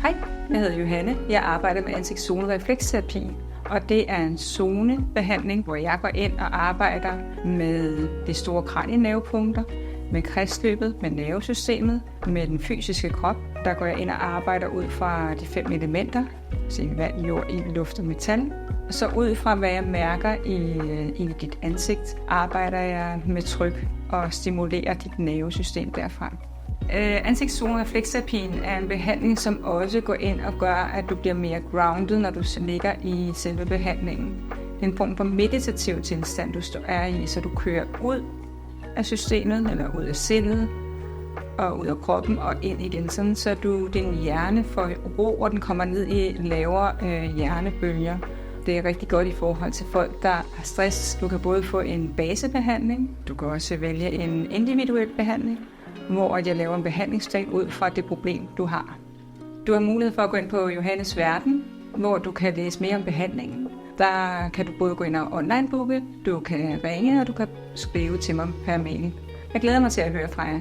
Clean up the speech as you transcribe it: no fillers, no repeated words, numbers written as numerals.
Hej, jeg hedder Johanne. Jeg arbejder med ansigtszone-refleksterapi, og det er en zonebehandling, hvor jeg går ind og arbejder med de store kranienervepunkter, med kredsløbet, med nervesystemet, med den fysiske krop. Der går jeg ind og arbejder ud fra de 5 elementer, altså vand, jord, ild, luft og metal. Og så ud fra, hvad jeg mærker i dit ansigt, arbejder jeg med tryk og stimulerer dit nervesystem derfra. Ansigtszone-refleksterapien er en behandling, som også går ind og gør, at du bliver mere grounded, når du ligger i selve behandlingen. Det er en form for meditativ tilstand, du er i, så du kører ud af systemet, eller ud af sindet, og ud af kroppen og ind igen, sådan, så din hjerne får ro, og den kommer ned i lavere hjernebølger. Det er rigtig godt i forhold til folk, der har stress. Du kan både få en basebehandling, du kan også vælge en individuel behandling, hvor jeg laver en behandlingsplan ud fra det problem, du har. Du har mulighed for at gå ind på Johannes Verden, hvor du kan læse mere om behandlingen. Der kan du både gå ind og online-booke, du kan ringe, og du kan skrive til mig per mail. Jeg glæder mig til at høre fra jer.